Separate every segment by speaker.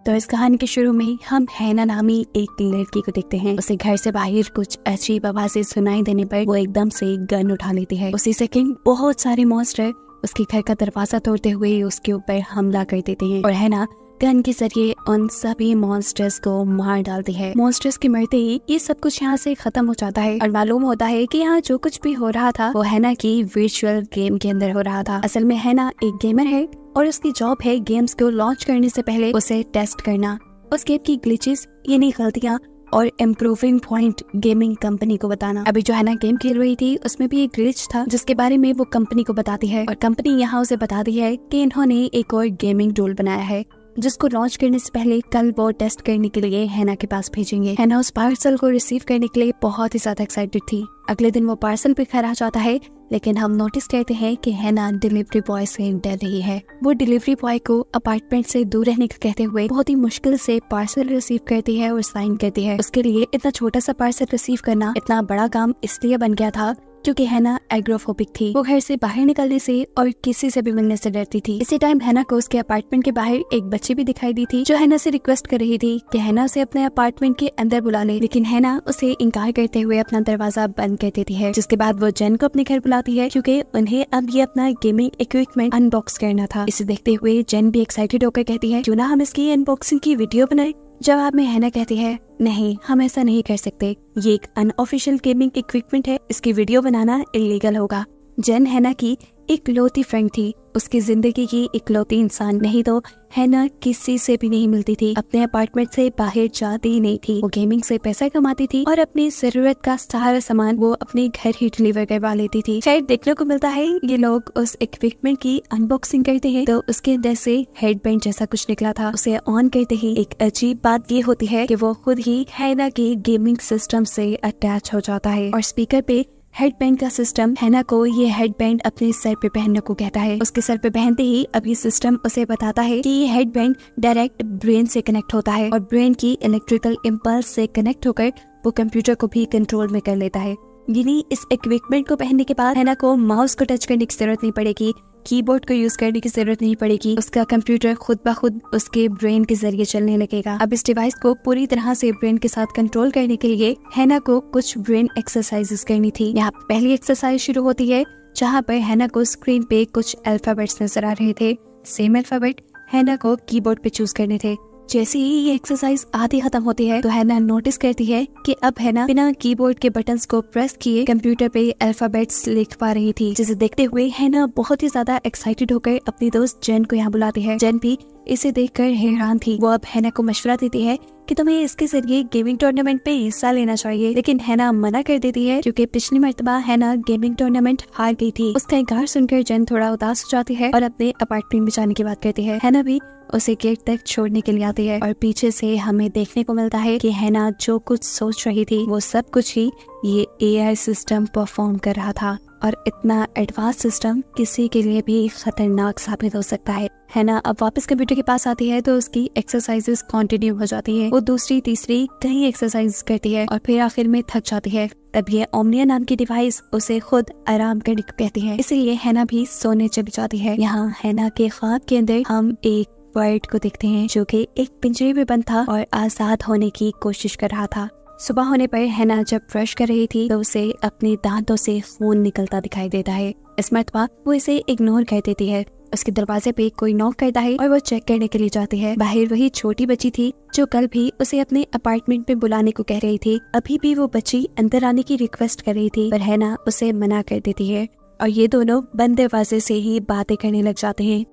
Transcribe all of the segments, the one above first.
Speaker 1: तो इस कहानी के शुरू में हम हैना नामी एक लड़की को देखते हैं। उसे घर से बाहर कुछ अजीब आवाजें सुनाई देने पर वो एकदम से गन उठा लेती है। उसी सेकंड बहुत सारे मॉन्स्टर उसके घर का दरवाजा तोड़ते हुए उसके ऊपर हमला कर देते हैं और हैना गन के जरिए उन सभी मॉन्स्टर्स को मार डालती है। मॉन्स्टर्स के मरते ही ये सब कुछ यहाँ से खत्म हो जाता है और मालूम होता है कि यहाँ जो कुछ भी हो रहा था वो हैना की वर्चुअल गेम के अंदर हो रहा था। असल में हैना एक गेमर है और उसकी जॉब है गेम्स को लॉन्च करने से पहले उसे टेस्ट करना, उस गेम की ग्लिचेस यानी गलतियाँ और इम्प्रूविंग पॉइंट गेमिंग कंपनी को बताना। अभी जो हैना गेम खेल रही थी उसमें भी एक ग्लिच था जिसके बारे में वो कंपनी को बताती है और कंपनी यहाँ उसे बताती है कि इन्होंने एक और गेमिंग टूल बनाया है जिसको लॉन्च करने से पहले कल वो टेस्ट करने के लिए हैना के पास भेजेंगे। हैना उस पार्सल को रिसीव करने के लिए बहुत ही ज्यादा एक्साइटेड थी। अगले दिन वो पार्सल भी घर आ जाता है, लेकिन हम नोटिस करते हैं कि हैना डिलीवरी बॉय से डर रही है। वो डिलीवरी बॉय को अपार्टमेंट से दूर रहने का कहते हुए बहुत ही मुश्किल से पार्सल रिसीव करती है और साइन करती है। उसके लिए इतना छोटा सा पार्सल रिसीव करना इतना बड़ा काम इसलिए बन गया था क्योंकि हैना एग्रोफोबिक थी। वो घर से बाहर निकलने से और किसी से भी मिलने से डरती थी। इसी टाइम हैना को उसके अपार्टमेंट के बाहर एक बच्ची भी दिखाई दी थी जो हैना से रिक्वेस्ट कर रही थी कि हैना उसे अपने अपार्टमेंट के अंदर बुला ले, लेकिन हैना उसे इनकार करते हुए अपना दरवाजा बंद कर देती है। जिसके बाद वो जेन को अपने घर बुलाती है क्योंकि उन्हें अब ये अपना गेमिंग इक्विपमेंट अनबॉक्स करना था। इसे देखते हुए जेन भी एक्साइटेड होकर कहती है क्यों ना हम इसकी अनबॉक्सिंग की वीडियो बनाए। जवाब में हैना कहती है नहीं, हम ऐसा नहीं कर सकते, ये एक अनऑफिशियल गेमिंग इक्विपमेंट है, इसकी वीडियो बनाना इलीगल होगा। जेन हैना की इकलौती फ्रेंड थी, उसकी जिंदगी की इकलौती इंसान, नहीं तो हैना किसी से भी नहीं मिलती थी, अपने अपार्टमेंट से बाहर जाती ही नहीं थी। वो गेमिंग से पैसा कमाती थी और अपनी जरूरत का सारा सामान वो अपने घर ही डिलीवर करवा लेती थी। शायद देखने को मिलता है ये लोग उस इक्विपमेंट की अनबॉक्सिंग करते हैं तो उसके अंदर से हेडबैंड जैसा कुछ निकला था। उसे ऑन करते ही एक अजीब बात ये होती है कि वो खुद ही हैना के गेमिंग सिस्टम से अटैच हो जाता है और स्पीकर पे हेडबैंड का सिस्टम हैना को ये हेडबैंड अपने सर पे पहनने को कहता है। उसके सर पे पहनते ही अभी सिस्टम उसे बताता है कि ये हेडबैंड डायरेक्ट ब्रेन से कनेक्ट होता है और ब्रेन की इलेक्ट्रिकल इम्पल्स से कनेक्ट होकर वो कंप्यूटर को भी कंट्रोल में कर लेता है। यानी इस इक्विपमेंट को पहनने के बाद हैना को माउस को टच करने की जरूरत नहीं पड़ेगी, कीबोर्ड को यूज करने की जरूरत नहीं पड़ेगी, उसका कंप्यूटर खुद ब खुद उसके ब्रेन के जरिए चलने लगेगा। अब इस डिवाइस को पूरी तरह से ब्रेन के साथ कंट्रोल करने के लिए हैना को कुछ ब्रेन एक्सरसाइजेस करनी थी। यहाँ पहली एक्सरसाइज शुरू होती है जहाँ पर हैना को स्क्रीन पे कुछ अल्फाबेट्स नजर आ रहे थे। सेम अल्फाबेट हैना को कीबोर्ड पे चूज करने थे। जैसे ही ये एक्सरसाइज आधी खत्म होती है तो हैना नोटिस करती है कि अब हैना बिना कीबोर्ड के बटन्स को प्रेस किए कंप्यूटर पे अल्फाबेट्स लिख पा रही थी। जिसे देखते हुए हैना बहुत ही ज्यादा एक्साइटेड होकर अपनी दोस्त जेन को यहाँ बुलाती है। जेन भी इसे देखकर हैरान थी। वो अब हैना को मशवरा देती है कि तुम्हें इसके जरिए गेमिंग टूर्नामेंट पे हिस्सा लेना चाहिए, लेकिन हैना मना कर देती है क्योंकि पिछली मर्तबा हैना गेमिंग टूर्नामेंट हार गई थी। उसका इनकार सुनकर जेन थोड़ा उदास हो जाती है और अपने अपार्टमेंट में जाने की बात करती है। हैना भी उसे गेट तक छोड़ने के लिए आती है और पीछे से हमें देखने को मिलता है कि हैना जो कुछ सोच रही थी वो सब कुछ ही ये एआई सिस्टम परफॉर्म कर रहा था और इतना एडवांस सिस्टम किसी के लिए भी खतरनाक साबित हो सकता है। हैना अब वापस कंप्यूटर के पास आती है तो उसकी एक्सरसाइजेस कंटिन्यू हो जाती है। वो दूसरी तीसरी कई एक्सरसाइज करती है और फिर आखिर में थक जाती है। तब ये ओमनिया नाम की डिवाइस उसे खुद आराम करने को कहती है, इसलिए हैना भी सोने चली जाती है। यहाँ हैना के ख्वाब के अंदर हम एक बर्ड को देखते हैं जो कि एक पिंजरे में बंद था और आजाद होने की कोशिश कर रहा था। सुबह होने पर हैना जब ब्रश कर रही थी तो उसे अपने दांतों से खून निकलता दिखाई देता है। इस मर्तबा वो इसे इग्नोर कर देती है। उसके दरवाजे पे कोई नॉक करता है और वो चेक करने के लिए जाती है। बाहर वही छोटी बच्ची थी जो कल भी उसे अपने अपार्टमेंट में बुलाने को कह रही थी। अभी भी वो बच्ची अंदर आने की रिक्वेस्ट कर रही थी पर हैना उसे मना कर देती है और ये दोनों बंद दरवाजे से ही बातें करने लग जाते हैं।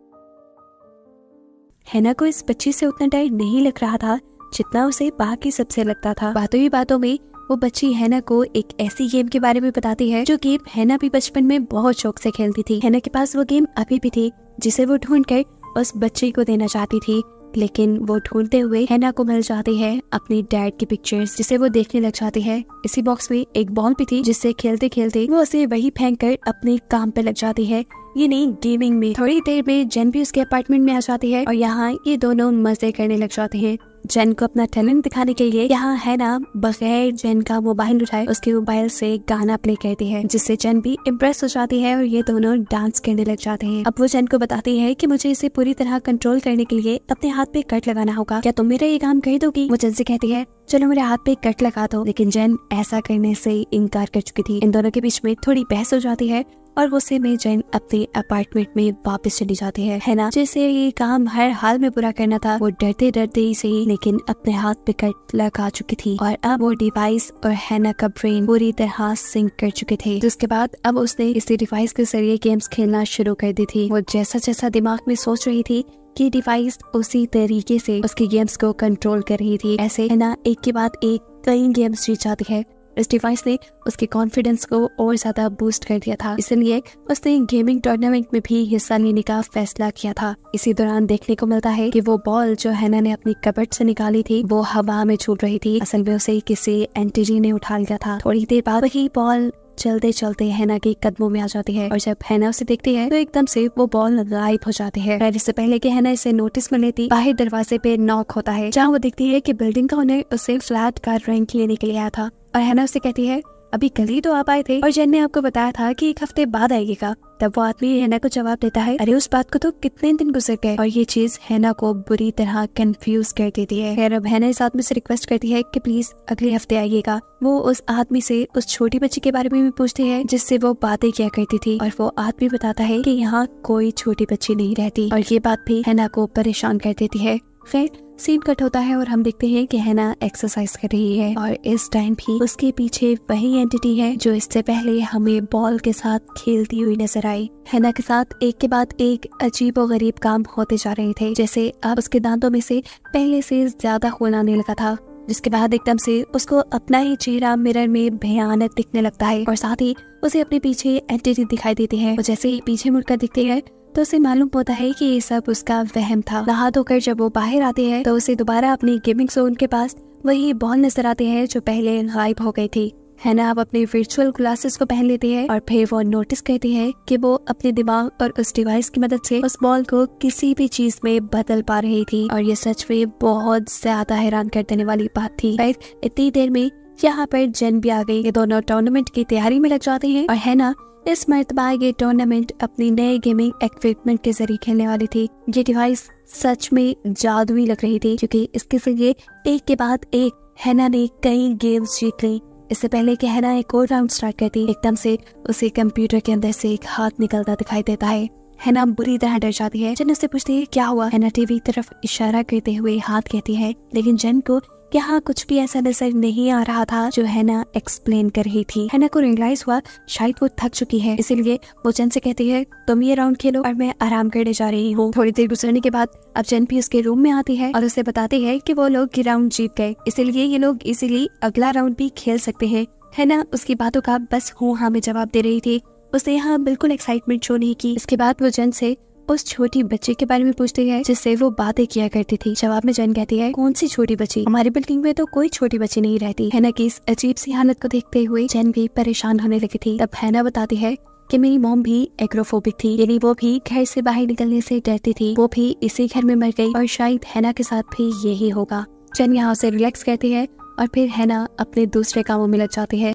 Speaker 1: हैना को इस बच्ची से उतना डर नहीं लग रहा था जितना उसे बाकी सबसे लगता था। बातों ही बातों में वो बच्ची हैना को एक ऐसी गेम के बारे में बताती है जो गेम हैना भी बचपन में बहुत शौक से खेलती थी। हैना के पास वो गेम अभी भी थी जिसे वो ढूंढकर उस बच्ची को देना चाहती थी, लेकिन वो ढूंढते हुए हैना को मिल जाती है अपनी डैड की पिक्चर्स जिसे वो देखने लग जाती है। इसी बॉक्स में एक बॉल भी थी जिससे खेलते खेलते वो उसे वही फेंक कर अपने काम पे लग जाती है। ये नहीं गेमिंग में। थोड़ी देर में जेन भी उसके अपार्टमेंट में आ जाती है और यहाँ ये दोनों मजे करने लग जाते हैं। जेन को अपना टैलेंट दिखाने के लिए यहाँ हैना बगैर जेन का मोबाइल उठाए उसके मोबाइल से गाना प्ले करती है, जिससे जेन भी इम्प्रेस हो जाती है और ये दोनों डांस करने लग जाते हैं। अब वो जेन को बताती है कि मुझे इसे पूरी तरह कंट्रोल करने के लिए अपने हाथ पे कट लगाना होगा, क्या तुम मेरा ये काम कर दोगी? वो जेन से कहती है चलो मेरे हाथ पे कट लगा दो, लेकिन जेन ऐसा करने से इनकार कर चुकी थी। इन दोनों के बीच में थोड़ी बहस हो जाती है और गुस्से में जेन अपने अपार्टमेंट में वापस चली जाती है ना, जैसे ये काम हर हाल में पूरा करना था, वो डरते डरते ही सही लेकिन अपने हाथ पे कट लगा चुकी थी और अब वो डिवाइस और हैना का ब्रेन पूरी तरह सिंक कर चुके थे। जिसके बाद अब उसने इसी डिवाइस के जरिए गेम्स खेलना शुरू कर दी थी। वो जैसा जैसा दिमाग में सोच रही थी कि डिवाइस उसी तरीके से उसके गेम्स को कंट्रोल कर रही थी। ऐसे हैना एक के बाद एक कई गेम्स जीत जाती है। इस डिवाइस ने उसके कॉन्फिडेंस को और ज्यादा बूस्ट कर दिया था, इसलिए उसने गेमिंग टूर्नामेंट में भी हिस्सा लेने का फैसला किया था। इसी दौरान देखने को मिलता है कि वो बॉल जो हैना ने अपनी कबर्ड से निकाली थी वो हवा में छूट रही थी। असल में उसे किसी एंटिटी ने उठा लिया था। थोड़ी देर बाद वही बॉल चलते चलते हैना के कदमों में आ जाती है और जब हैना उसे देखती है तो एकदम से वो बॉल गायब हो जाती है। और इससे पहले कि हैना इसे नोटिस में लेती, बाहर दरवाजे पे नॉक होता है, जहाँ वो देखती है कि बिल्डिंग का ओनर उसे फ्लैट का रेंट लेने के लिए आया था। और हैना उसे कहती है अभी कल ही तो आप आए थे और जेन ने आपको बताया था कि 1 हफ्ते बाद आएगा। तब वो आदमी हैना को जवाब देता है अरे उस बात को तो कितने दिन गुजर गए, और ये चीज हैना को बुरी तरह कंफ्यूज कर देती है। फिर अब हैना इस आदमी से रिक्वेस्ट करती है कि प्लीज अगले हफ्ते आइएगा। वो उस आदमी से उस छोटी बच्ची के बारे में भी पूछती है जिससे वो बातें किया करती थी, और वो आदमी बताता है कि यहाँ कोई छोटी बच्ची नहीं रहती, और ये बात भी हैना को परेशान कर देती है। फिर सीन कट होता है और हम देखते हैं कि हैना एक्सरसाइज कर रही है और इस टाइम भी उसके पीछे वही एंटिटी है जो इससे पहले हमें बॉल के साथ खेलती हुई नजर आई। हैना के साथ एक के बाद एक अजीब और गरीब काम होते जा रहे थे, जैसे अब उसके दांतों में से पहले से ज्यादा खून आने लगा था, जिसके बाद एकदम से उसको अपना ही चेहरा मिरर में भयानक दिखने लगता है और साथ ही उसे अपने पीछे एंटिटी दिखाई देती है। और जैसे ही पीछे मुड़कर दिखती है तो उसे मालूम होता है कि ये सब उसका वहम था। नहा धोकर जब वो बाहर आती है तो उसे दोबारा अपनी गेमिंग जोन के पास वही बॉल नजर आती है जो पहले गायब हो गई थी। हैना अब अपने वर्चुअल ग्लासेस को पहन लेती है और फिर वो नोटिस करती है कि वो अपने दिमाग और उस डिवाइस की मदद से उस बॉल को किसी भी चीज में बदल पा रही थी, और ये सच में बहुत ज्यादा हैरान कर देने वाली बात थी। इतनी देर में यहाँ पर जेन भी आ गई। ये दोनों टूर्नामेंट की तैयारी में लग जाते हैं और हैना इस मर्तबा ये टूर्नामेंट अपनी नए गेमिंग इक्विपमेंट के जरिए खेलने वाली थी। ये डिवाइस सच में जादुई लग रही थी क्योंकि इसके जरिए एक के बाद एक हैना ने कई गेम्स जीत ली। इससे पहले कि हैना एक और राउंड स्टार्ट करती, एकदम से उसे कंप्यूटर के अंदर से एक हाथ निकलता दिखाई देता है। हैना बुरी तरह डर जाती है। जेन उससे पूछती है क्या हुआ। हैना टीवी की तरफ इशारा करते हुए हाथ कहती है, लेकिन जेन को यहाँ कुछ भी ऐसा नजर नहीं आ रहा था जो हैना एक्सप्लेन कर रही थी। हैना को रियलाइज हुआ शायद वो थक चुकी है, इसीलिए वो जेन से कहती है तुम ये राउंड खेलो और मैं आराम करने जा रही हूँ। थोड़ी देर गुजरने के बाद अब जेन भी उसके रूम में आती है और उसे बताती है कि वो लोग ये राउंड जीत गए, इसीलिए ये लोग इसीलिए अगला राउंड भी खेल सकते हैं। हैना उसकी बातों का बस हूँ हाँ में जवाब दे रही थी। उसने यहाँ बिल्कुल एक्साइटमेंट शो नहीं की। इसके बाद वो जेन से उस छोटी बच्ची के बारे में पूछती है जिससे वो बातें किया करती थी। जवाब में जेन कहती है कौन सी छोटी बच्ची, हमारी बिल्डिंग में तो कोई छोटी बच्ची नहीं रहती। हैना की इस अजीब सी हालत को देखते हुए जेन भी परेशान होने लगी थी। तब हैना बताती है कि मेरी मॉम भी एग्रोफोबिक थी, यानी वो भी घर से बाहर निकलने से डरती थी। वो भी इसी घर में मर गई और शायद हैना के साथ भी यही होगा। जेन यहाँ उसे रिलैक्स करती है और फिर हैना अपने दूसरे कामों में लग जाती है।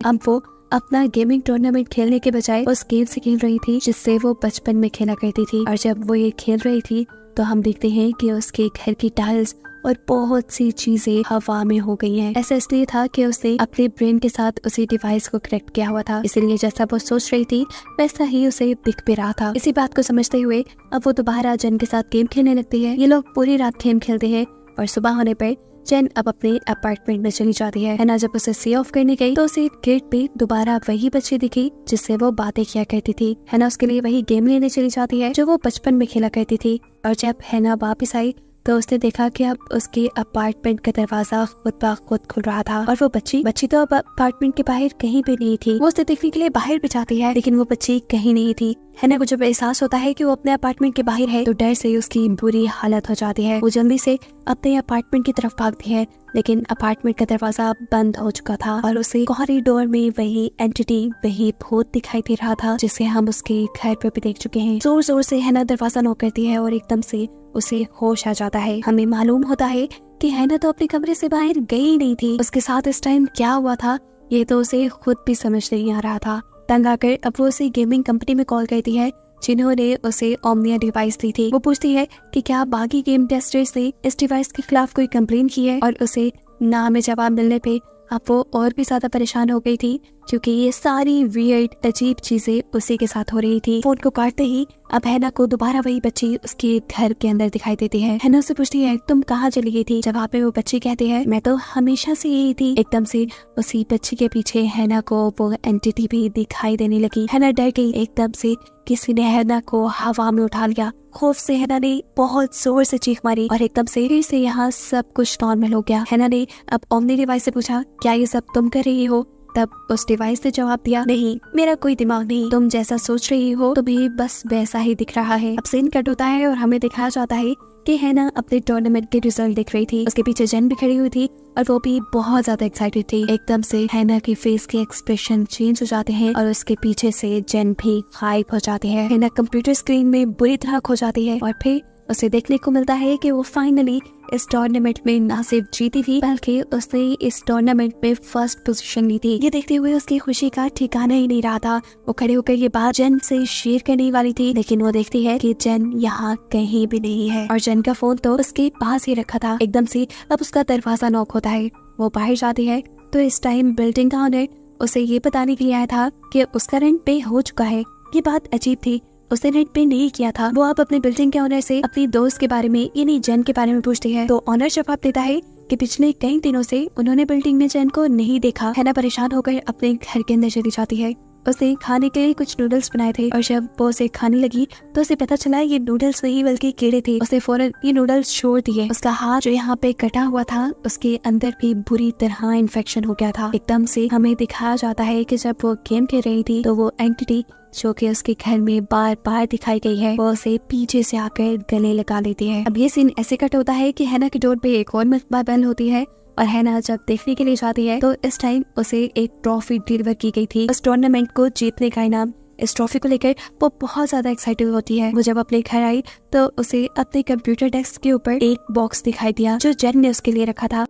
Speaker 1: अब वो अपना गेमिंग टूर्नामेंट खेलने के बजाय उस गेम से खेल रही थी जिससे वो बचपन में खेला करती थी। और जब वो ये खेल रही थी तो हम देखते हैं कि उसके घर की टाइल्स और बहुत सी चीजें हवा में हो गई हैं। ऐसा इसलिए था कि उसने अपने ब्रेन के साथ उसी डिवाइस को कनेक्ट किया हुआ था, इसलिए जैसा वो सोच रही थी वैसा ही उसे दिख भी रहा था। इसी बात को समझते हुए अब वो दोबारा जेन के साथ गेम खेलने लगती है। ये लोग पूरी रात गेम खेलते हैं और सुबह होने पर जेन अब अपने अपार्टमेंट में चली जाती है। हैना जब उसे सी ऑफ करने गई तो उसे गेट पे दोबारा वही बच्ची दिखी जिससे वो बातें किया करती थी। हैना उसके लिए वही गेम लेने चली जाती है जो वो बचपन में खेला करती थी। और जब हैना वापस आई तो उसने देखा कि अब उसके अपार्टमेंट का दरवाजा खुद ब खुद खुल रहा था और वो बच्ची तो अब अपार्टमेंट के बाहर कहीं भी नहीं थी। वो उसे देखने के लिए बाहर भी जाती है लेकिन वो बच्ची कहीं नहीं थी। हैना को जब एहसास होता है कि वो अपने अपार्टमेंट के बाहर है तो डर से उसकी बुरी हालत हो जाती है। वो जल्दी से अपने अपार्टमेंट की तरफ भागती है लेकिन अपार्टमेंट का दरवाजा बंद हो चुका था और उसे कॉरिडोर में वही एंटिटी, वही भूत दिखाई दे रहा था जिसे हम उसके घर पे भी देख चुके हैं। जोर जोर से हैना दरवाजा नॉक करती है और एकदम से उसे होश आ जाता है। हमें मालूम होता है कि हैना तो अपने कमरे से बाहर गई नहीं थी। उसके साथ इस टाइम क्या हुआ था ये तो उसे खुद भी समझ नहीं आ रहा था। तंग आकर अब वो उसे गेमिंग कंपनी में कॉल करती है जिन्होंने उसे ओमनिया डिवाइस दी थी। वो पूछती है कि क्या बाकी गेम टेस्टर्स ने इस डिवाइस के खिलाफ कोई कंप्लेन की है, और उसे ना में जवाब मिलने पे अब वो और भी ज्यादा परेशान हो गई थी क्योंकि ये सारी वियर्ड अजीब चीजें उसी के साथ हो रही थी। फोन को काटते ही अब हैना को दोबारा वही बच्ची उसके घर के अंदर दिखाई देती है। हैना उससे पूछती है तुम कहाँ चली गई थी? जवाब में वो बच्ची कहती है मैं तो हमेशा से यही थी। एकदम से उसी बच्ची के पीछे हैना को वो एंटिटी भी दिखाई देने लगी। हैना डर गई। एकदम से किसी ने हैना को हवा में उठा लिया। खौफ से हैना ने बहुत जोर से चीख मारी और एकदम से फिर से यहाँ सब कुछ नॉर्मल हो गया। हैना ने अब ओमनी डिवाइस से पूछा क्या ये सब तुम कर रही हो? तब उस डिवाइस ने जवाब दिया नहीं, मेरा कोई दिमाग नहीं, तुम जैसा सोच रही हो तुम्हें बस वैसा ही दिख रहा है। अब सीन कट होता है और हमें दिखाया जाता है कि हैना अपने टूर्नामेंट के रिजल्ट देख रही थी। उसके पीछे जेन भी खड़ी हुई थी और वो भी बहुत ज्यादा एक्साइटेड थी। एकदम से हैना के फेस के एक्सप्रेशन चेंज हो जाते हैं और उसके पीछे से जेन भी गायब हो जाती है। हैना कंप्यूटर स्क्रीन में बुरी तरह खो जाती है और फिर उसे देखने को मिलता है कि वो फाइनली इस टूर्नामेंट में ना सिर्फ जीती थी बल्कि उसने इस टूर्नामेंट में फर्स्ट पोजीशन ली थी। ये देखते हुए उसकी खुशी का ठिकाना ही नहीं रहा था। वो खड़े होकर ये बात जेन से शेयर करने वाली थी लेकिन वो देखती है कि जेन यहाँ कहीं भी नहीं है और जेन का फोन तो उसके पास ही रखा था। एकदम से अब उसका दरवाजा नॉक होता है। वो बाहर जाती है तो इस टाइम बिल्डिंग का ओनर उसे ये बताने के लिए आया था कि उसका रेंट पे हो चुका है। ये बात अजीब थी, उसने रेंट पे नहीं किया था। वो अब अपने बिल्डिंग के ओनर से अपनी दोस्त के बारे में यानी जेन के बारे में पूछती है तो ओनर जवाब देता है कि पिछले कई दिनों से उन्होंने बिल्डिंग में जेन को नहीं देखा। हैना परेशान होकर अपने घर के अंदर चली जाती है। उसने खाने के लिए कुछ नूडल्स बनाए थे और जब वो उसे खाने लगी तो उसे पता चला ये नूडल्स नहीं बल्कि कीड़े थे। उसने फौरन ये नूडल्स छोड़ दिए। उसका हाथ जो यहाँ पे कटा हुआ था उसके अंदर भी बुरी तरह इन्फेक्शन हो गया था। एकदम से हमें दिखाया जाता है कि जब वो गेम खेल रही थी तो वो एंटिटी जो कि उसके घर में बार बार दिखाई गई है वो उसे पीछे से आकर गले लगा लेती है। अब ये सीन ऐसे कट होता है कि हैना की डोर पे एक और मरतबा बेल होती है और हैना जब देखने के लिए जाती है तो इस टाइम उसे एक ट्रॉफी डिलीवर की गई थी उस टूर्नामेंट को जीतने का इनाम। इस ट्रॉफी को लेकर वो बहुत ज्यादा एक्साइटेड होती है। वो जब अपने घर आई तो उसे अपने कंप्यूटर डेस्क के ऊपर एक बॉक्स दिखाई दिया जो जेन ने उसके लिए रखा था।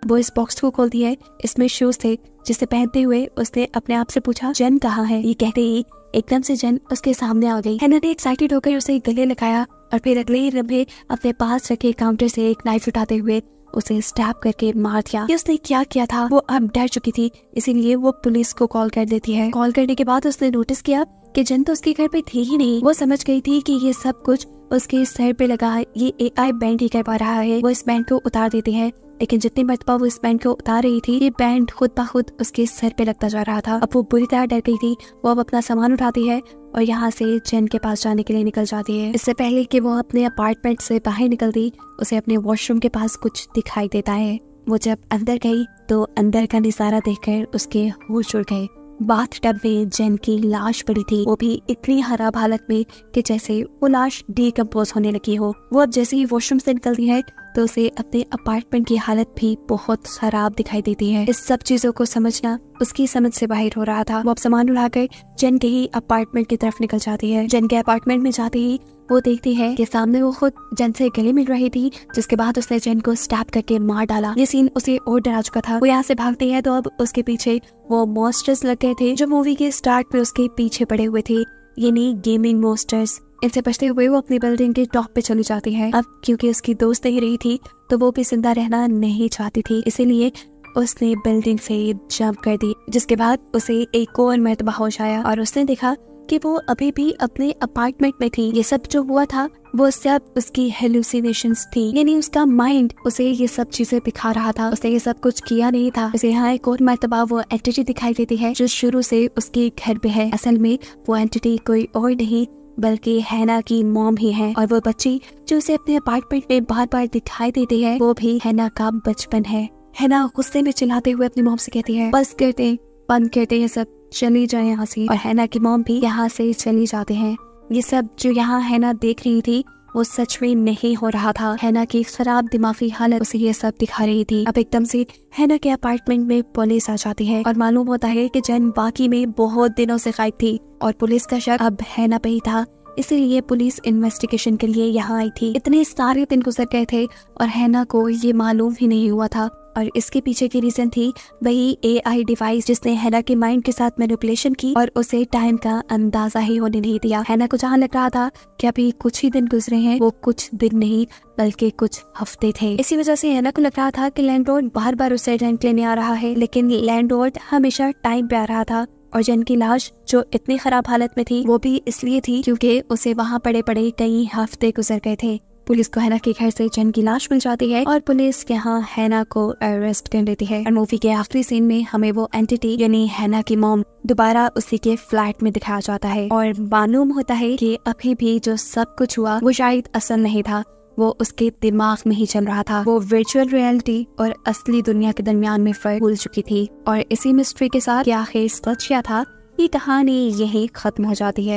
Speaker 1: वो इस बॉक्स को खोलती है। इसमें शूज थे जिसे पहनते हुए उसने अपने आप से पूछा जेन कहाँ है? ये कहते ही एकदम से जेन उसके सामने आ गई। हैना ने एक्साइटेड होकर उसे गले लगाया और फिर अगले ही लम्हे अपने पास रखे काउंटर से एक नाइफ उठाते हुए उसे स्टैब करके मार दिया। कि उसने क्या किया था वो अब डर चुकी थी, इसीलिए वो पुलिस को कॉल कर देती है। कॉल करने के बाद उसने नोटिस किया कि जेन तो उसके घर पे थी ही नहीं। वो समझ गई थी कि ये सब कुछ उसके सर पे लगा ये AI बैंड ही कर पा रहा है। वो इस बैंड को उतार देती है लेकिन जितनी मरतबा वो इस बैंड को उतार रही थी ये बैंड खुद ब खुद उसके सर पे लगता जा रहा था। अब वो बुरी तरह डर गई थी। वो अब अपना सामान उठाती है और यहाँ से जेन के पास जाने के लिए निकल जाती है। इससे पहले कि वो अपने अपार्टमेंट से बाहर निकलती उसे अपने वॉशरूम के पास कुछ दिखाई देता है। वो जब अंदर गई तो अंदर का नजारा देखकर उसके होश उड़ गए। बाथटब में जेन की लाश पड़ी थी, वो भी इतनी खराब हालत में कि जैसे वो लाश डिकम्पोज होने लगी हो। वो अब जैसे ही वॉशरूम से निकलती है तो उसे अपने अपार्टमेंट की हालत भी बहुत खराब दिखाई देती है। इस सब चीजों को समझना उसकी समझ से बाहर हो रहा था। वो अब सामान उठाकर जेन के ही अपार्टमेंट की तरफ निकल जाती है। जेन के अपार्टमेंट में जाते ही वो देखती है कि सामने वो खुद जेन से गले मिल रही थी, जिसके बाद उसने जेन को स्टैब करके मार डाला। ये सीन उसे और डरा चुका था। वो यहाँ से भागती है तो अब उसके पीछे वो मॉन्स्टर्स लग गए थे जो मूवी के स्टार्ट में उसके पीछे पड़े हुए थे, यानी गेमिंग मॉन्स्टर्स। इनसे बचते हुए वो अपनी बिल्डिंग के टॉप पे चली जाती है। अब क्योंकि उसकी दोस्त नहीं रही थी तो वो भी जिंदा रहना नहीं चाहती थी, इसीलिए उसने बिल्डिंग से जंप कर दी, जिसके बाद उसे एक और मर्तबा होश आया और उसने देखा कि वो अभी भी अपने अपार्टमेंट में थी। ये सब जो हुआ था वो सब उसकी हेलुसिनेशंस थी, यानी उसका माइंड उसे ये सब चीजें दिखा रहा था। उसने ये सब कुछ किया नहीं था। उसे यहाँ एक और मर्तबा वो एंटिटी दिखाई देती है जो शुरू से उसके घर पे है। असल में वो एंटिटी कोई और नहीं बल्कि हैना की मॉम ही है, और वो बच्ची जो उसे अपने अपार्टमेंट में बार बार दिखाई देती है वो भी हैना का बचपन है। हैना गुस्से में चिल्लाते हुए अपनी मॉम से कहती है बस करते बंद करते ये सब, चली जाए यहाँ से। और हैना की मॉम भी यहाँ से चली जाते हैं। ये सब जो यहाँ हैना देख रही थी वो सच में नहीं हो रहा था। हैना की खराब दिमागी हालत उसे ये सब दिखा रही थी। अब एकदम से हैना के अपार्टमेंट में पुलिस आ जाती है और मालूम होता है कि जेन बाकी में बहुत दिनों से गायब थी और पुलिस का शक अब हैना पे ही था, इसीलिए पुलिस इन्वेस्टिगेशन के लिए यहाँ आई थी। इतने सारे दिन गुजर गए थे और हैना को ये मालूम ही नहीं हुआ था, और इसके पीछे की रीजन थी वही AI डिवाइस जिसने हैना के माइंड के साथ मैनिपुलेशन की और उसे टाइम का अंदाजा ही होने नहीं दिया। हैना को जहाँ लग रहा था कि अभी कुछ ही दिन गुजरे हैं, वो कुछ दिन नहीं बल्कि कुछ हफ्ते थे। इसी वजह से हैना को लग रहा था कि लैंडलॉर्ड बार बार उसे रेंट लेने आ रहा है, लेकिन लैंडलॉर्ड हमेशा टाइम पे आ रहा था। और जन की लाश जो इतनी खराब हालत में थी वो भी इसलिए थी क्योंकि उसे वहाँ पड़े पड़े कई हफ्ते गुजर गए थे। पुलिस को हैना के घर से जन की लाश मिल जाती है और पुलिस यहाँ हैना को अरेस्ट कर लेती है। और मूवी के आखिरी सीन में हमें वो एंटिटी यानी हैना की मॉम दोबारा उसी के फ्लैट में दिखाया जाता है और मालूम होता है कि अभी भी जो सब कुछ हुआ वो शायद असल नहीं था, वो उसके दिमाग में ही चल रहा था। वो वर्चुअल रियलिटी और असली दुनिया के दरमियान में फर्क भूल चुकी थी। और इसी मिस्ट्री के साथ क्या आखिर सच क्या था, ये कहानी यही खत्म हो जाती है।